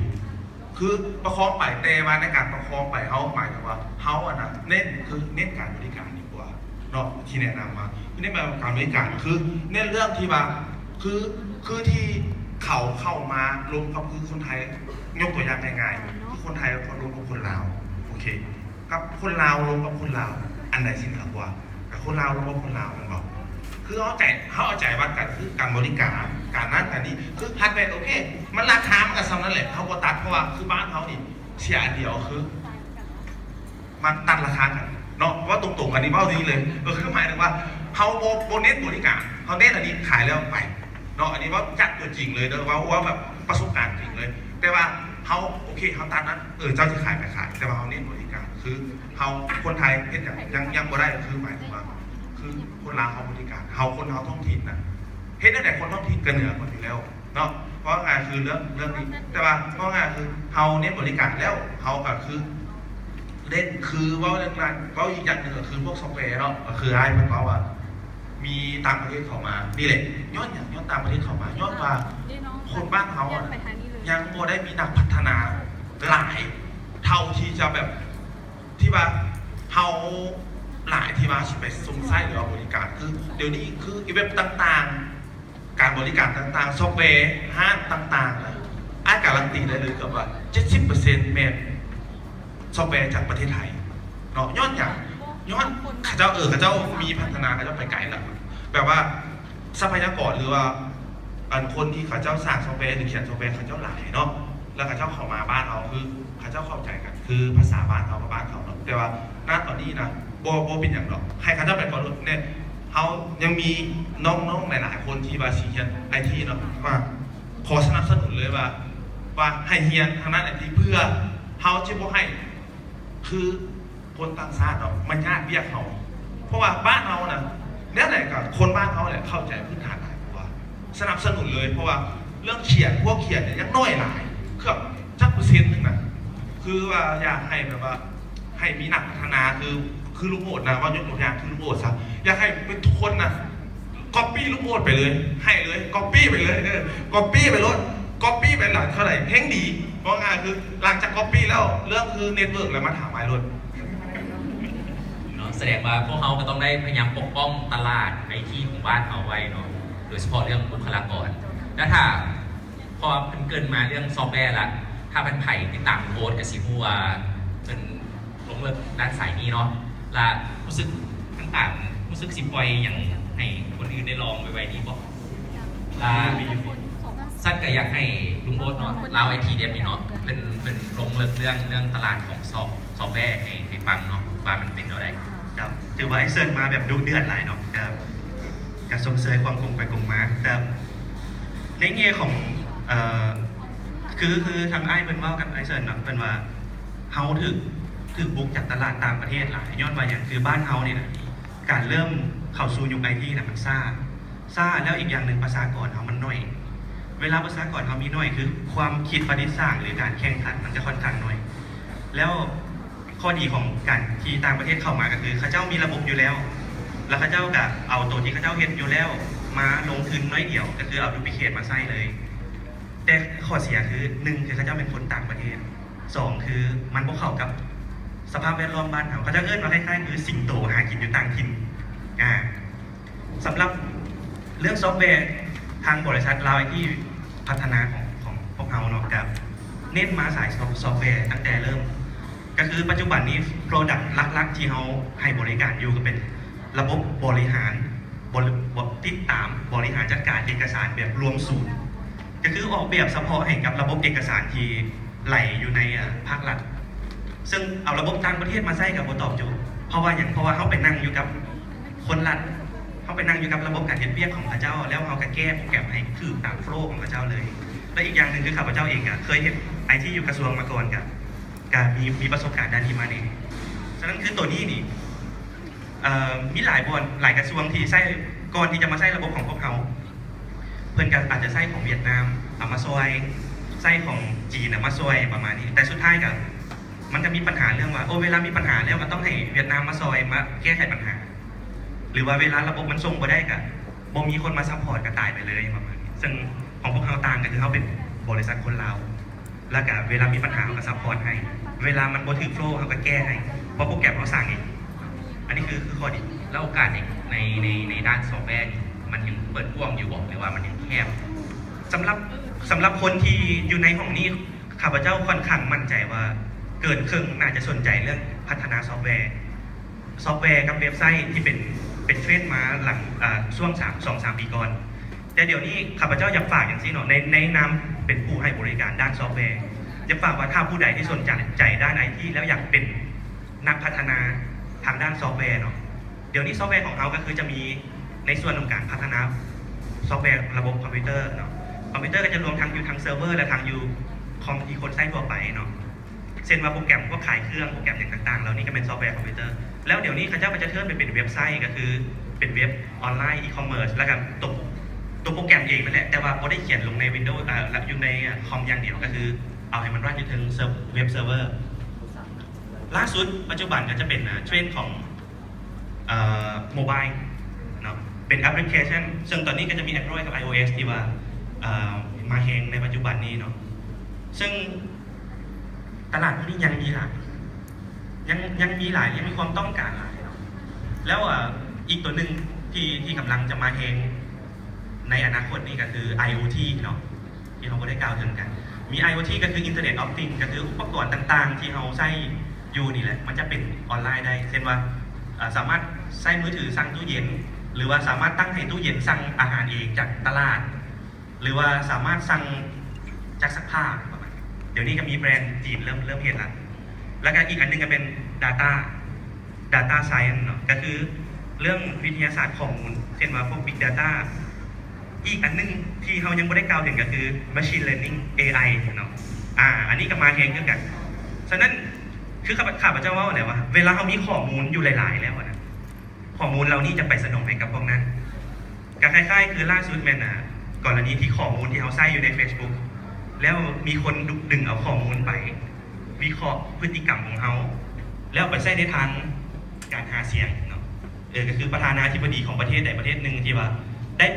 S1: คือประคองไปแต่มาในการประคองไปเขาหมายถึงว่าเขาอะนะเน้นการบริการดีกว่าเนาะที่แนะนำมาเน้นการบริการคือเน้นเรื่องที่ว่าคือที่เขาเข้ามารวมกับคือคนไทยยกตัวอย่างง่ายๆคือคนไทยรวมกับคนลาวโอเคกับคนลาวรวมกับคนลาวอันไหนสินค้ากว่ากับคนลาวรวมกับคนลาวมันบอกคือเขาเอาใจวัดกันคือการบริการการนั้นการนี้คือฮาร์ดแวร์โอเคมันราคามันก็ซ้ำนั่นแหละเขาก็ตัดเพราะว่าคือบ้านเขานี่เสียอันเดียวคือมันตัดราคากันเนาะว่าตรงๆกันนี่เบ้านี้เลยก็คือหมายถึงว่าเขาโบเน้นบริการเขาเน้นอันนี้ขายแล้วไปเนาะอันนี้ว่าจัดตัวจริงเลยเด้อว่าแบบประสบการณ์จริงเลยแต่ว่าเขาโอเคเขาตัดนั้นเจ้าจะขายไปขายแต่ว่าเขาเน้นบริการคือเขาคนไทยเห็นยังบ่ได้คือหมายถึงว่าคือคนลาวเขาบริการเขาคนเขาท้องถิ่นนะเห็นตั้งแต่คนท้องถิ่นกันเหนือคนอยู่แล้วเนาะเพราะงานคือเรื่องนี้แต่ว่าเพราะงานคือเขาเน้นบริการแล้วเขาก็คือเล่นคือว่าเรื่องนั้นเขาอีกอย่างหนึ่งก็คือพวกซอฟต์แวร์เนาะก็คือให้เพื่อนเขาว่ามีต่างประเทศเข้ามานี่แหละย้อนต่างประเทศเข้ามาย้อนว่าคนบ้านเขาอะยังบ่ได้มีนักพัฒนาหลายเท่าที่จะแบบที่ว่าเขาหลายที่ว่าไปซุ้มไส้หรือว่าบริการคือเดี๋ยวนี้คืออีเว็บต่างๆการบริการต่างๆซอฟต์แวร์ห้างต่างๆนะอาการันตีได้เลยกับว่า 70% แม่นซอฟต์แวร์จากประเทศไทยเนาะย้อนข้าเจ้ามีพัฒนาข้าเจ้าไปไกลแล้วแบบว่าทรัพยากรหรือว่าคนที่ข้าเจ้าสร้างซอฟต์แวร์หรือเขียนซอฟต์แวร์ข้าเจ้าหลายเนาะแล้วข้าเจ้าเข้ามาบ้านเราคือข้าเจ้าเข้าใจกันคือภาษาบ้านเขากับบ้านเขาเนาะแต่ว่าณตอนนี้นะโบเป็นอย่างหรอกให้ข้าเจ้าไปก่อนเนี่ยเขายังมีน้องๆหลายๆคนที่ว่าเรียนไอทีเนาะว่าขอสนับสนุนเลยว่าให้เรียนทางด้านไอทีเพื่อเขาจะบอกให้คือคนต่างชาติเนาะมันยากเรียกเขาเพราะว่าบ้านเขานะเนี่ยแหละกับคนบ้านเขาแหละเข้าใจพื้นฐานหลายกว่าสนับสนุนเลยเพราะว่าเรื่องเขียนเนี่ยยังน้อยหลายเกือบจัก%นึงนะคือว่าอยากให้แบบว่าให้มีนักพัฒนาคือลูกโอดนะว่ายกตัวอย่างคือลูกโอดซะอยากให้เป็นทุกคนนะก๊อปปี้ลูกโอดไปเลยให้เลยก๊อปปี้ไปเลยก๊อปปี้ไปเลยก๊อปปี้ไปหลังเท่าไหร่เพ่งดีเพราะงานคือหลังจากก๊อปปี้แล้วเรื่องคือเน็ตเวิร์กแล้วมาถามไอ้รถ
S2: แสดงว่าพวกเขาก็ต้องได้พยายามปกป้องตลาดไอทีของบ้านเขาไว้เนาะโดยเฉพาะเรื่องบุคลากรแล้วถ้าพอเป็นเกินมาเรื่องซอฟต์แวร์ละถ้าเป็นไผ่ติดตามโค้ดกับซีมัวเป็นลงเลิกด้านสายนี้เนาะและรู้สึกต่างๆรู้สึกสิบวัยอย่างให้คนอื่นได้ลองไปไว้ดีป่ะสั้นก็อยากให้ลุงโอ๊ตเนาะเล่าไอทีเดียบนี่เนาะเป็นลงเลิกเรื่องตลาดของซอฟต์แวร์ให้ฟังเนาะว่ามันเป็นอะไร
S3: ครับถือว่าไอเซิร์นมาแบบดุเดือดหลายเนาะการส่งเสริมความคงไปคงมาแต่ในแง่ของคือทางไอเป็นว่ากับไอเซิร์นเนาะเป็นว่าเฮาถึงบุกจากตลาดต่างประเทศหลายย้อนไปอย่างคือบ้านเฮาเนี่ยนะการเริ่มเข้าสู่ยุคไอทีนะมันซ่าแล้วอีกอย่างหนึ่งภาษากรเฮามันน้อยเวลาภาษากรเฮามีน้อยคือความคิดประดิษฐ์สร้างหรือการแข่งขันมันจะค่อนข้างน้อยแล้วข้อดีของการที่ต่างประเทศเข้ามาก็คือเขาเจ้ามีระบบอยู่แล้วแล้วเขาเจ้าก็เอาตัวที่เขาเจ้าเห็นอยู่แล้วมาลงทุนน้อยเดียวก็คือเอาดูพิเคทมาใส่เลยแต่ข้อเสียคือ1คือเขาเจ้าเป็นคนต่างประเทศ2คือมันบ่เข้ากับสภาพแวดล้อมบ้านเขาเจ้าเอิ้นมาคล้ายๆคือสิงโตหากินอยู่ต่างถิ่นสำหรับเรื่องซอฟต์แวร์ ทางบริษัทเราที่พัฒนาของพวกเราเนาะกับเน้นมาสายซอฟต์แวร์ตั้งแต่เริ่มก็คือปัจจุบันนี้ Product หลักๆที่เราให้บริการอยู่ก็เป็นระบบบริหารติดตามบริหารจัดการเอกสารแบบรวมศูนย์ก็คือออกแบบเฉพาะให้กับระบบเอกสารที่ไหลอยู่ในภาครัฐซึ่งเอาระบบต่างประเทศมาใช้กับบ่ตอบโจทย์เพราะว่าเขาไปนั่งอยู่กับคนรัฐเขาไปนั่งอยู่กับระบบการเฮ็ดเวียกของข้าเจ้าแล้วเขาก็แก้โปรแกรมให้ถูกตามโฟลว์ของข้าเจ้าเลยและอีกอย่างหนึ่งคือข้าพเจ้าเองเคยเห็นไอที่อยู่กระทรวงมาก่อนกับมีประสบการณ์ด้านนี้มาเองฉะนั้นคือตัวนี้นี่มีหลายกระทรวงที่ใช้ก่อนที่จะมาใช้ระบบของพวกเขาเพื่อนกันอาจจะใช้ของเวียดนามเอามาซอยใช้ของจีนมาซอยประมาณนี้แต่สุดท้ายกับมันจะมีปัญหาเรื่องว่าเวลามีปัญหาแล้วมันต้องให้เวียดนามมาซอยมาแก้ไขปัญหาหรือว่าเวลาระบบมันส่งไปได้กับบ่มีคนมาซัพพอร์ตก็ตายไปเลยประมาณนี้ซึ่งของพวกเขาต่างกันคือเขาเป็นบริษัทคนลาวแล้วก็เวลามีปัญหาเขาก็ซัพพอร์ตให้เวลามันบ่ถือโฟลว์เขาก็แก้ให้เพราะโปรแกรมเขาสั่งเองอันนี้คือข้อดี
S2: แล้วโอกาสในด้านซอฟต์แวร์นี่มันยังเปิดกว้างอยู่บอกหรือว่ามันยังแคบ
S3: สำหรับคนที่อยู่ในห้องนี้ข้าพเจ้าค่อนข้างมั่นใจว่าเกินครึ่งน่าจะสนใจเรื่องพัฒนาซอฟต์แวร์กับเว็บไซต์ที่เป็นเทรนด์มาหลังช่วง2-3 ปีก่อนแต่เดี๋ยวนี้ข้าพเจ้าอยากฝากอย่างนี้เนาะในนามเป็นผู้ให้บริการด้านซอฟต์แวร์จะฝากว่าถ้าผู้ใดที่สนใจด้าน IT แล้วอยากเป็นนักพัฒนาทางด้านซอฟต์แวร์เนาะเดี๋ยวนี้ซอฟต์แวร์ของเราก็คือจะมีในส่วนของการพัฒนาซอฟต์แวร์ระบบคอมพิวเตอร์เนาะคอมพิวเตอร์ก็จะรวมทั้งอยู่ทางเซิร์ฟเวอร์และทางอยู่คอมที่คนใช้ทั่วไปเนาะเช่นว่าโปรแกรมพวกขายเครื่องโปรแกรมอย่างต่างๆเหล่านี้ก็เป็นซอฟต์แวร์คอมพิวเตอร์แล้วเดี๋ยวนี้เขาจะเทิร์นไปเป็นเว็บไซต์ก็คือเป็นเว็บออนไลน์อีคอมเมิร์ซแล้วก็ตัวโปรแกรมเองนั่นแหละแต่ว่าเขาได้เขียนลงใน Windows อยู่ในคอมอย่างเดียวก็คือเอาให้มันรันอยู่ทางเว็บเซิร์ฟเวอร์ล่าสุดปัจจุบันก็จะเป็นเทรนด์ของโมบายเนาะเป็นแอปพลิเคชันซึ่งตอนนี้ก็จะมี Android กับ iOS ที่ว่ามาแฮงในปัจจุบันนี้เนาะซึ่งตลาดพวกนี้ยังมีหลายยังมีความต้องการหลายเนาะแล้วอีกตัวหนึ่งที่กำลังจะมาแฮงในอนาคตนี้ก็คือ IoT เนาะที่เราก็ได้กล่าวถึงกันมี IoT ก็คือ Internet of Things ก็คืออุปกรณ์ต่างๆที่เราใช้อยู่นี่แหละมันจะเป็นออนไลน์ได้เช่นว่าสามารถใช้มือถือสั่งตู้เย็นหรือว่าสามารถตั้งให้ตู้เย็นสั่งอาหารเองจากตลาดหรือว่าสามารถสั่งจากซักผ้าเดี๋ยวนี้ก็มีแบรนด์จีนเริ่มเห็นแล้วก็อีกอันนึงก็เป็น Data Science เนาะก็คือเรื่องวิทยาศาสตร์ข้อมูลเช่นว่าพวก Big Data อีกอันนึงที่เขายังไม่ได้กล่าวถึงก็คือ Machine Learning AI เนาะอันนี้ก็มาแฮงขึ้นกันฉะนั้นคือข้าพเจ้าว่าอะไรวะเวลาเขามีข้อมูลอยู่หลายๆแล้วนะข้อมูลเรานี่จะไปสนองให้กับพวกนั้นก็คล้ายๆคือล่าสุดแม่น่ะกรณีที่ข้อมูลที่เขาใส่อยู่ใน Facebook แล้วมีคนดึงเอาข้อมูลไปวิเคราะห์พฤติกรรมของเขาแล้วไปใช้ในทางการหาเสียงเนาะก็คือประธานาธิบดีของประเทศใดประเทศหนึ่งที่ว่าได้เ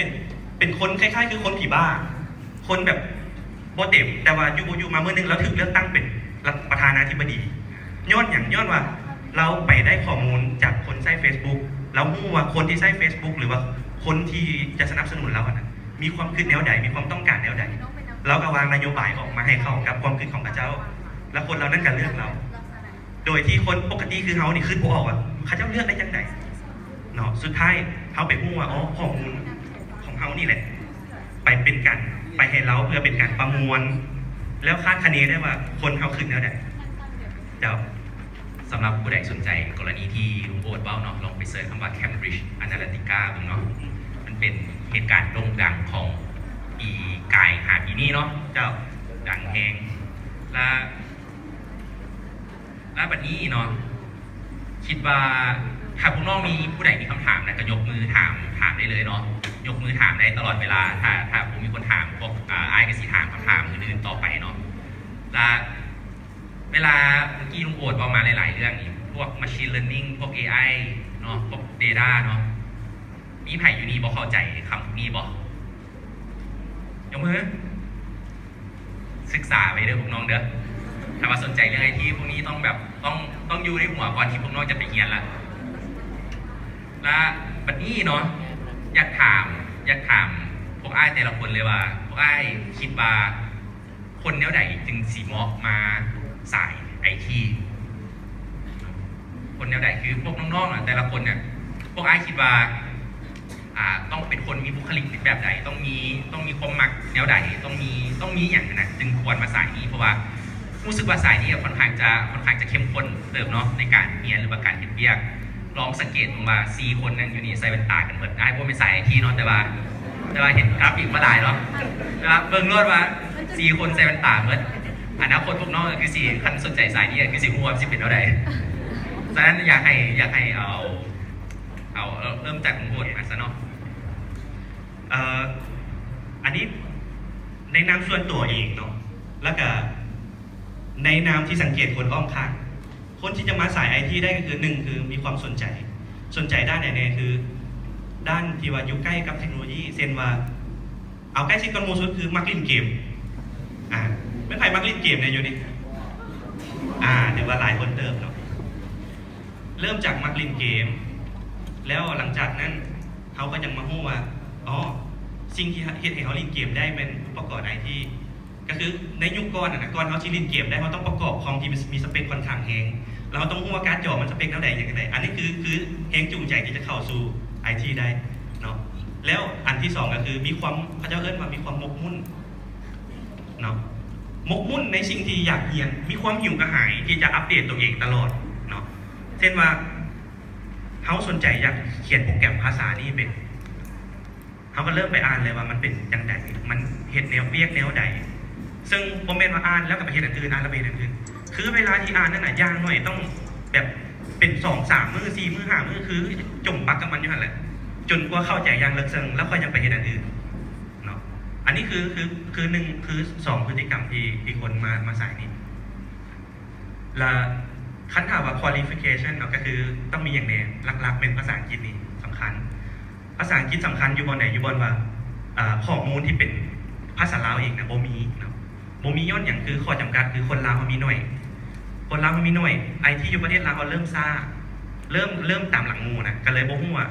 S3: ป็นคนคล้ายๆคือคนผีบ้าคนแบบโบเต็มแต่ว่าอยู่มาเมื่อนึงแล้วถึงเลือกตั้งเป็นประธานาธิบดีย้อนว่าเราไปได้ข้อมูลจากคนใช้ Facebook เรารู้ว่าคนที่ใช้ Facebook หรือว่าคนที่จะสนับสนุนเราอะนะมีความคิดแนวใดมีความต้องการแนวใดเราก็วางนโยบายออกมาให้เข้ากับความคิดของพระเจ้าและคนเรานั่นกันเลือกเราโดยที่คนปกติคือเขานี่ขึ้นพวกออกว่าเขาจะเลือกได้ยังไงเนาะสุดท้ายเขาไปพูดว่าข้อมูลของเขานี่แหละไปเป็นกันไปให้เราเพื่อเป็นการประมวลแล้วคาดคะเนได้ว่าคนเขาขึ้นแนวใดเจ้า
S2: สำหรับผู้ใดสนใจกรณีที่ลุงโอ๊ตเบ้าเนาะลองไปเสิร์ชคำว่า Cambridge Analytica ดูเนาะมันเป็นเหตุการณ์โด่งดังของปีกายหาปีนี้เนาะเจ้าดังแฮงและบัดนี้เนาะคิดว่าถ้าพวกน้องมีผู้ใดมีคำถามนะก็ยกมือถามได้เลยเนาะยกมือถามได้ตลอดเวลาถ้าผมมีคนถามพวกไอ้ก็สิถามคำถามอื่นๆต่อไปเนาะและเวลาเมื่อกี้ลุงโอ๊ตบอกมาหลายๆเรื่องนี่พวก machine learning พวก AI เนาะพวก data เนาะมีไผ่อยู่นี่บอกเข้าใจคำพวกนี้บอกยกมือศึกษาไปเด้อพวกน้องเด้อถ้าว่าสนใจเรื่องไอทีพวกนี้ต้องแบบต้องอยู่ในหัวก่อนที่พวกน้องจะไปเรียนละและบัดนี้เนาะอยากถาม พวกอ้ายแต่ละคนเลยว่าพวกอ้ายคิดว่าคนแนวใดจึงสีเหมาะมาสายไอทีคนแนวใดคือพวกน้องๆแต่ละคนเนี่ยพวกอ้ายคิดว่าต้องเป็นคนมีบุคลิกแบบใดต้องมีความมักแนวใดต้องมีอย่างนั้นจึงควรมาสายนี้เพราะว่ารู้สึกว่าสายนี้ค่อนข้างจะเข้มข้นเติมเนาะในการเรียนหรือว่าการเห็นเบียกลองสังเกตว่า4 คนนั่งอยู่นี่ใส่แว่นตากันหมดได้เพราะเป็นสายไอทีเนาะแต่ว่าเห็นกราฟิกมาหลายเนาะนะครับเบิ่งรวดว่า4 คนใส่แว่นตาหมดอนาคตพวกน้องคือ4คันสนใจสายนี้คือ4หัวสิเป็นเท่าใดฉะนั้นอยากให้เอาเริ่มจากของโหดมาซะเนาะ
S3: อันนี้ในนามส่วนตัวเองเนาะแล้วก็ในนามที่สังเกตคนอ้อมข้างคนที่จะมาสายไอทีได้ก็คือ1คือมีความสนใจด้านไหนเนี่ยคือด้านที่ว่าอยู่ใกล้กับเทคโนโลยีเช่นว่าเอาใกล้ชิดกันโมสุดคือมักเล่นเกมไม่ใครมักเล่นเกมเนี่ยอยู่นี่เดี๋ยวว่าหลายคนเติมเนาะเริ่มจากมักเล่นเกมแล้วหลังจากนั้นเขาก็ยังมาฮู้ว่าสิ่งที่เฮ็ดให้เขาเล่นเกมได้เป็นอุปกรณ์ไอทีก็คือในยุคก่อนก่อนเขาที่เล่นเกมได้เขาต้องประกอบคอมที่มีสเปคค่อนข้างแพงแล้วเขาต้องรู้ว่าการ์ดจอมันสเปคเท่าใดอย่างไรอันนี้คือแฮงจูงใจที่จะเข้าสู่ไอทีได้เนาะแล้วอันที่2ก็คือมีความเขาจะเอิ้นว่ามีความหมกมุ่นเนาะหมกมุ่นในสิ่งที่อยากเรียนมีความหิวกระหายที่จะอัปเดตตัวเองตลอดเนาะเช่นว่าเขาสนใจอยากเขียนโปรแกรมภาษานี้เป็นเขาก็เริ่มไปอ่านเลยว่ามันเป็นยังไงมันเฮ็ดแนวเวียกแนวใดซึ่งผมเป็นว่าอ่านแล้วก็ไปเฮ็ดอันอื่นอ่านแล้วไปเฮ็ดอันอื่นคือเวลาที่อ่านนั่นน่ะยากหน่อยต้องแบบเป็น2-3 มื้อ4 มื้อ5 มื้อคือจมปักกับมันอยู่นั่นแหละจนกว่าเข้าใจอย่างลึกซึ้งแล้วค่อยยังไปเฮ็ดอันอื่นเนาะอันนี้คือ1คือ2พฤติกรรมที่คนมาสายนี้และคันถามว่า qualification เนาะก็คือต้องมีอย่างแน่หลักๆเป็นภาษาอังกฤษนี่สำคัญภาษาอังกฤษสำคัญอยู่บนไหนอยู่บนว่าข้อมูลที่เป็นภาษาลาวเองนะบ่มีนะบ่มีย้อนอย่างคือข้อจำกัดคือคนลาวเขามีน้อยคนลาวเขามีน้อยไอที่อยู่ประเทศลาวเขาเริ่มซ่าเริ่มตามหลังงูนะก็เลยบ่ฮู้ว่า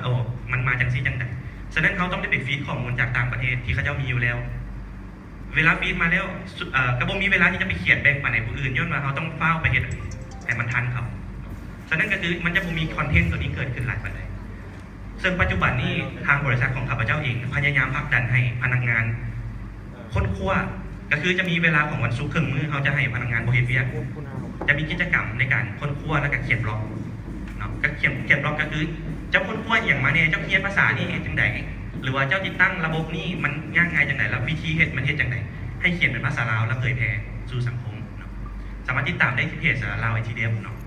S3: มันมาจังซี่จังได๋ฉะนั้นเขาต้องได้ไปฟีดข้อมูลจากต่างประเทศที่เขาเจ้ามีอยู่แล้วเวลาฟีดมาแล้วก็บ่มีเวลาที่จะไปเขียนแบ่งปันให้ผู้อื่นย้อนว่าเขาต้องเฝ้าไปเฮ็ดให้มันทันครับฉะนั้นก็คือมันจะบ่มีคอนเทนต์ตัวนี้เกิดขึ้นหลายปานใดซึ่งปัจจุบันนี้ทางบริษัทของข้าพเจ้าเองพยายามผลักดันให้พนักงานค้นคว้าก็คือจะมีเวลาของวันศุกร์ครึ่งมื้อเขาจะให้พนักงานบริเวียจะมีกิจกรรมในการค้นคว้าและก็เขียนบล็อกเนาะก็เขียนบล็อกก็คือเจ้าค้นคว้าอย่างมาเนี่ยเจ้าเขียนภาษานี่จังใดหรือว่าเจ้าติดตั้งระบบนี้มันง่ายจังใดแล้ววิธีเฮ็ดมันเฮ็ดจังใดให้เขียนเป็นภาษาลาวแล้วเผยแพร่สู่สังคมเนาะสามารถติดตามได้ที่เพจลาวไอทีเดียเนาะ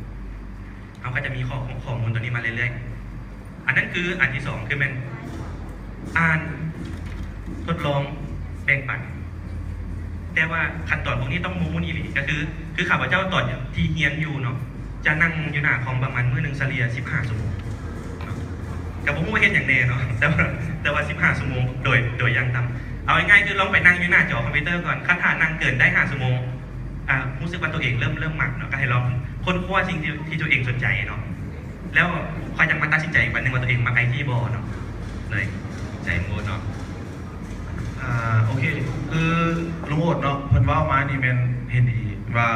S3: เขาก็จะมีข้อมูลตัวนี้มาเรื่อยๆอันนั้นคืออันที่2คือเป็นอ่านทดลองแบ่งปันแต่ว่าขั้นตอนพวกนี้ต้องมุ่งอีหลีก็คือข้าพเจ้าตอนที่เรียนอยู่เนาะจะนั่งอยู่หน้าคอมประมาณมื้อนึงเฉลี่ย15 ชั่วโมงเนาะก็บ่ฮู้ว่าเฮ็ดหยังแน่เนาะแต่ว่า15 ชั่วโมงโดยอย่างต่ำเอาง่ายๆคือลองไปนั่งอยู่หน้าจอคอมพิวเตอร์ก่อนถ้านั่งเกินได้5 ชั่วโมงรู้สึกว่าตัวเองเริ่มมักเนาะก็ให้ลองค้นคว้าสิ่งที่ตัวเองสนใจเนาะแล้วค่อยจะมาตัดสินใจอีกวันนึงว่าตัวเองมักไอทีบ่เนาะเลยใจโมดเนาะ
S1: โอเคคือลุงโอดเนาะเพิ่นว่ามานี่แม่นเห็นดีว่า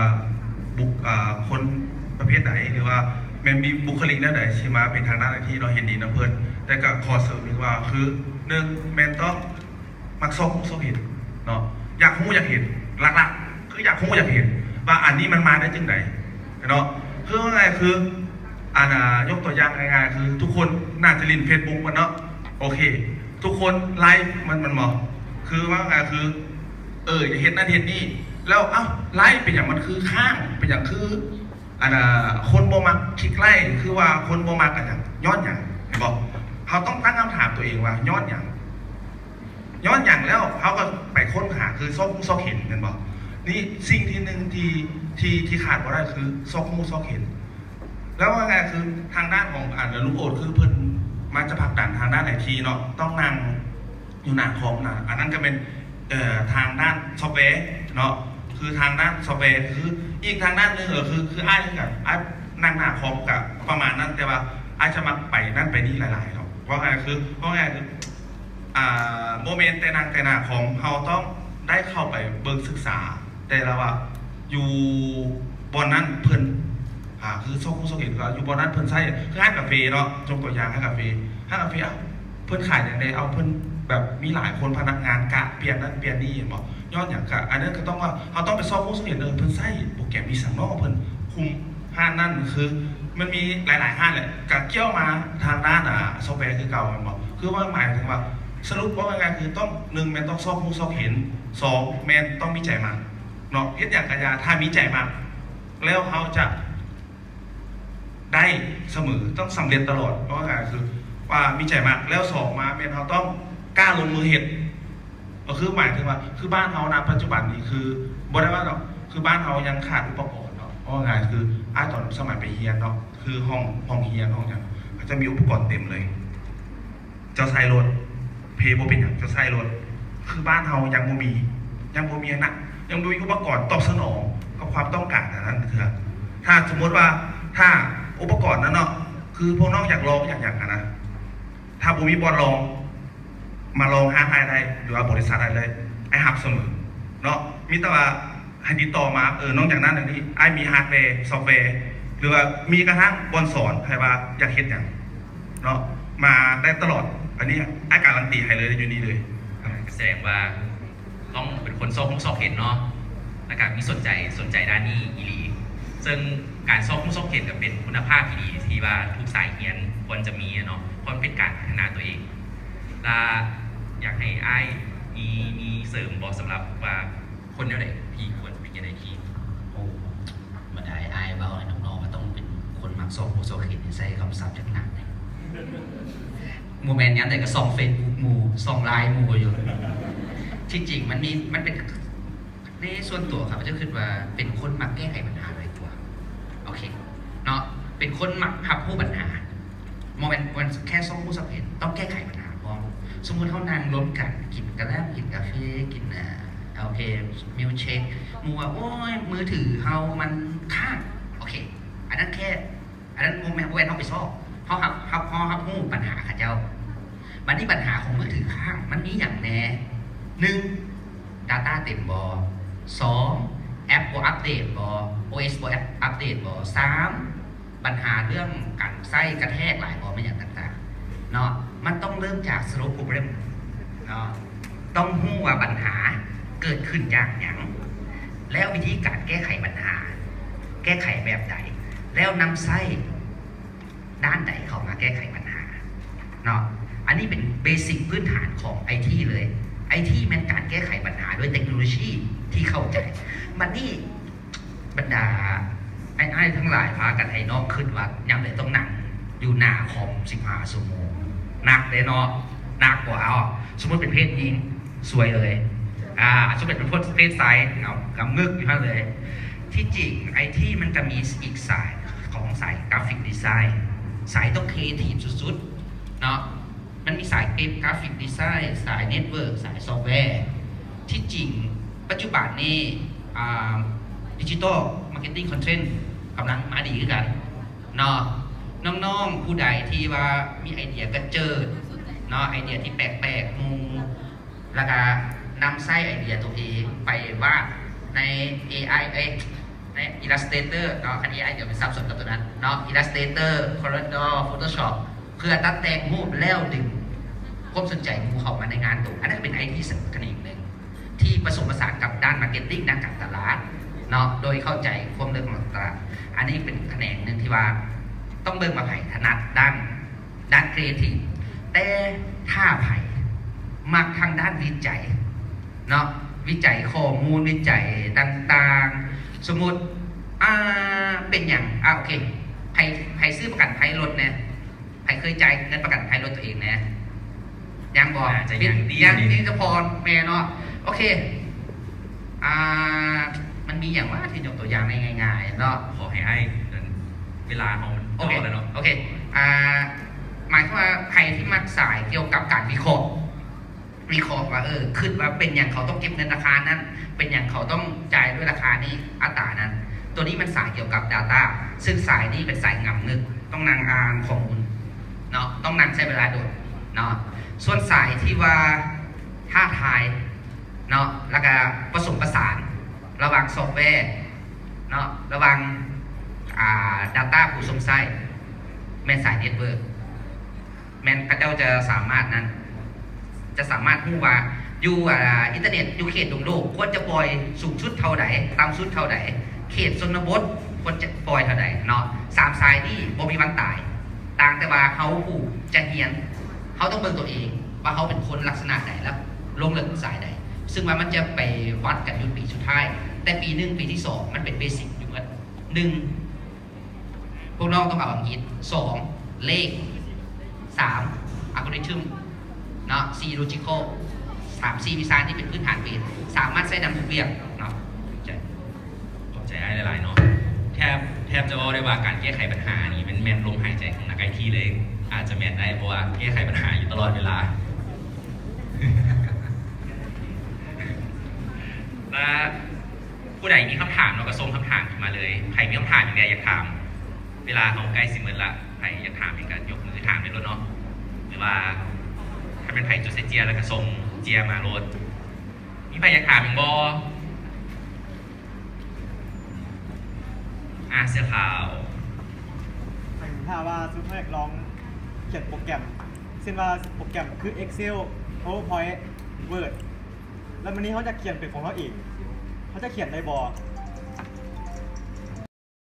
S1: คนประเภทไหนหรือว่าแม่นมีบุคลิกแนวใดที่มาเป็นทางด้านที่เราเห็นดีนะเพิ่นแต่ก็ขอเสริมอีกว่าคือ1แม่นต้องมักซอกเห็นเนาะอยากรู้อยากเห็นหลักๆคืออยากรู้อยากเห็นว่าอันนี้มันมาได้จังได๋เนาะคือว่าไงคือยกตัวอย่างง่ายๆคือทุกคนน่าจะเล่น Facebook มันเนาะโอเคทุกคนไลฟ์มันเหมาะคือว่าไงคืออย่าเห็นนั่นเห็นนี่แล้วไลฟ์เป็นอย่างมันคือข้างเป็นอย่างคือคนโบมักคลิกไล่คือว่าคนโบมักกันอย่างย้อนอย่างเห็นบอกเขาต้องตั้งคำถามตัวเองว่าย้อนอย่างแล้วเขาก็ไปค้นหาคือซอกเห็นเห็นบอกนี่สิ่งที่หนึ่งที่ขาดบ่ได้คือซอกเห็นแล้วว่าไงคือทางด้านของลูกโอดคือเพิ่นมาจะผลักดันทางด้านไอทีเนาะต้องนั่งอยู่หน้าคอมนะอันนั้นก็เป็นทางด้านซอฟต์แวร์เนาะคือทางด้านซอฟต์แวร์คืออีกทางด้านนึงคืออ้ายกับนั่งหน้าคอมกับประมาณนั้นแต่ว่าอ้ายจะมาไปนั่นไปนี่หลายๆเนาะเพราะไงคือ โมเมนต์แต่นางแต่นาของเราต้องได้เข้าไปเบิ่งศึกษา แต่ละว่าอยู่บอนนั้นเพิ่นคือโซกุโซเห็นก็อยู่บอนนั้นเพิ่นใช้คือห้างกาแฟเนาะยกตัวอย่างห้างกาแฟเอ้าเพิ่นขายอย่างไรเอาเพิ่นแบบมีหลายคนพนักงานกะเปลี่ยนนั้นเปลี่ยนนี่เห็นบ่ย้อนอย่างกะอันนั้นก็ต้องว่าเราต้องไปซอกกุโซเห็นเพิ่นใช้โปรแกรมมีสังนอกเพิ่นคุมห้างนั่นคือมันมีหลายๆห้างแหละกะเกี่ยวมาทางด้านซอฟต์แวร์คือเก่ามันบอกคือว่าหมายถึงว่าสรุปว่าไงคือต้อง1แมนต้องซอกผู้ซอกเห็น2แมนต้องมีใจมากเนาะเฮ็ดอย่างกระยาถ้ามีใจมากแล้วเขาจะได้เสมอต้องสำเร็จตลอดเพราะว่าไงคือว่ามีใจมากแล้ว2มาแมนเขาต้องกล้าลงมือเฮ็ดก็คือหมายถึงว่าคือบ้านเขานะปัจจุบันนี้คือบ่ได้ว่าเนาะคือบ้านเขายังขาดอุปกรณ์เนาะเพราะว่าไงคือตอนสมัยไปเฮียนเนาะคือห้องเฮียนห้องอย่างเขาจะมีอุปกรณ์เต็มเลยเจ้าไซรถเพย์โบเป็นอย่างจะใส่รถคือบ้านเรายังบ่มีนะยังดูอุปกรณ์ตอบสนองกับความต้องการนั้นคือถ้าสมมติว่าถ้าอุปกรณ์นั้นเนาะคือพวกน้องอยากลองอย่างนะถ้าบ่มีบอลลองมาลองหาให้ได้หรือว่าบริษัทอะไรเลยไอ้หับเสมอเนาะมีแต่ว่าให้ติดต่อมาน้องจากนั้นอย่างนี้ไอ้มีฮาร์ดแวร์ซอฟต์แวร์หรือว่ามีกระทั่งบอลสอนใครว่าอยากเฮ็ดอย่างเนาะมาได้ตลอดอันนี้ไอ้การันตีให้เลยอยู่นี่เลย
S2: แสดงว่าต้องเป็นคนซอกเห็นเนาะแล้วก็มีสนใจด้านนี้อีหลีซึ่งการซอกเห็นก็เป็นคุณภาพที่ดีที่ว่าทุกสายเรียนควรจะมีเนาะเพราะมันเป็นการพัฒนาตัวเองและอยากให้อ้ายมีเสริมบอกสำหรับว่าคนแนวไหนพี่ควรเป็นยังไงที่
S4: โอ้มาได้อายเบาไอ้น้องๆก็ต้องเป็นคนมักซอกผู้ซอกเห็นใส่คำศัพท์จากหนักเลยโมเมนต์นี้แต่ก็ส่องเฟซบุ๊กหมู่ส่องไลน์หมู่อยู่ที่จริงมันเป็นในส่วนตัวครับจะคือว่าเป็นคนมักแก้ไขปัญหาอะไรตัวโอเคเนาะเป็นคนมักหับผู้ปัญหาโมเมนต์วันแค่ส่องผู้สับเห็นต้องแก้ไขปัญหาพร้อมสมมุติเขานั่งล้มกันกินกระแลมกินกาแฟกินโอเคมิลเชคมัวโอ้ยมือถือเขามันค้างโอเคอันนั้นโมเมนต์เขาไปซ่อเขาหับหูปัญหาค่ะเจ้ามันนี่ปัญหาของมือถือข้างมันนี้อย่างแน่1 Data เต็มบอ2แอปบ่อัปเดตบอ OS บ่อัปเดตบอ3ปัญหาเรื่องการไส้กระแทกหลายบอไม่อย่างต่างๆเนาะมันต้องเริ่มจาก slow problem เนาะต้องหู้ว่าปัญหาเกิดขึ้นจากหยังแล้ววิธีการแก้ไขปัญหาแก้ไขแบบใดแล้วนำไส้ด้านใดเข้ามาแก้ไขปัญหาเนาะอันนี้เป็นเบสิกพื้นฐานของ IT เลย IT เป็นการแก้ไขปัญหาด้วยเทคโนโลยีที่เข้าใจมันนี่บรรดาไอ้ทั้งหลายพากันให้นอกขึ้นว่ายังเลยต้องนั่งอยู่หน้าคอม15 ชั่วโมงหนักเลยเนาะหนักกว่าสมมติเป็นเพศหญิงสวยเลยสมมติเป็นเพศชายเอากำงึกอยู่นั่นเลยที่จริง IT มันจะมีอีกสายของสายกราฟิกดีไซน์สายต้องครีเอทีฟสุดๆเนาะมันมีสายกราฟิกดีไซน์สายเน็ตเวิร์กสายซอฟต์แวร์ที่จริงปัจจุบันนี้ดิจิตอลมาร์เก็ตติ้งคอนเทนต์กำลังมาดีกันเนาะน้องๆผู้ใดที่ว่ามีไอเดียกระเจิดเนาะไอเดียที่แปลกๆมูแล้วก็นำไส้ไอเดียตัวเองไปวาดใน AI ใน Illustrator เนาะอันนี้ AI เดี๋ยวเป็นซับซ้อนกับตัวนั้นเนาะ Illustrator Corel Photoshop เพื่อตัดแต่งรูปแล้วดึงความสนใจมูเข้ามาในงานตัวอันนั้นเป็น IT สักขนาดหนึ่งที่ผสมผสานกับด้านมาร์เก็ตติ้งด้านการตลาดเนาะโดยเข้าใจความเรื่องของตลาดอันนี้เป็นแขนงหนึ่งที่ว่าต้องเบิ่งมาไผ่ถนัดด้านครีเอทีฟแต่ถ้าไผ่มักทางด้านวิจัยเนาะวิจัยข้อมูลวิจัยต่างๆสมมติเป็นอย่างโอเคไผ่ซื้อประกันภัยรถเนี่ยไผ่เคยจ่ายเงินประกันภัยรถตัวเองนะยังบอกยังนี่จะพอแม่เนาะโอเคมันมีอย่างว่าที่ยกตัวอย่างง่ายๆเนาะ
S2: ขอให้ไอ้เวลาของมันโอเคแล้วเนาะ
S4: โอเคหมายถึงว่าใครที่มักสายเกี่ยวกับการวิเคราะห์ว่าขึ้นว่าเป็นอย่างเขาต้องเก็บเงินราคานั้นเป็นอย่างเขาต้องจ่ายด้วยราคานี้อัตรานั้นตัวนี้มันสายเกี่ยวกับ Data ซึ่งสายนี้เป็นสายงำนึกต้องนั่งอ่านข้อมูลเนาะต้องนั่งใช้เวลาโดด เนาะส่วนสายที่ว่าท่าทายเนาะแล้วก็ผสมประสานระหว่างซอฟต์แวร์เนาะระหว่างdata ผู้สมไส้แม่นสายเน็ตเวิร์กแม่นกระเจ้าจะสามารถนั้นจะสามารถรู้ว่าอยู่อินเทอร์เน็ตอยู่เขตดงโลกควรจะปล่อยสูงสุดเท่าใดต่ำสุดเท่าใดเขตชนบทควรจะปล่อยเท่าใดเนาะสามสายนี่บ่มีวันตายต่างแต่ว่าเขาผู้จะเฮียนเขาต้องเบิ่งตัวเองว่าเขาเป็นคนลักษณะใดแล้วลงเลิกสายใดซึ่งว่ามันจะไปวัดกันอยู่ปีสุดท้ายแต่ปีหนึ่งปีที่สองมันเป็นเบสิกอยู่กันหนึ่งพวกน้องต้องเอาอังกฤษสองเลขสามอัลกอริทึมเนาะสี่โลจิคอลสามสี่วิชาที่เป็นพื้นฐานเป็นสามารถใช้นำทุกเรื่องเนาะ
S2: ขอบใจไอ้หลายๆเนาะแทบจะว่าได้ว่าการแก้ไขปัญหานี่เป็นแมนลมหายใจของนักไอทีเลย อาจจะแมนได้เพราะว่าแก้ไขปัญหาอยู่ตลอดเวลา และผู้ใดมีคำถามเราก็ส่งคำถามมาเลยใครมีคำถามอย่างไรอยากถามเวลาเขาใกล้สิเมินละใครอยากถามอีกก็ยกมือถามได้รถเนาะหรือว่าถ้าเป็นไผ่จุดเซเจียแล้วก็ส่งเจียมารถมีใครอยากถามอีกบ่เสื้อขาว
S5: ถ้าว่าซูเปอร์ลองเขียนโปรแกรมเช่นว่าโปรแกรมคือ Excel PowerPoint Word แล้ววันนี้เขาจะเขียนเป็นของเขาเองเขาจะเขียนในบอ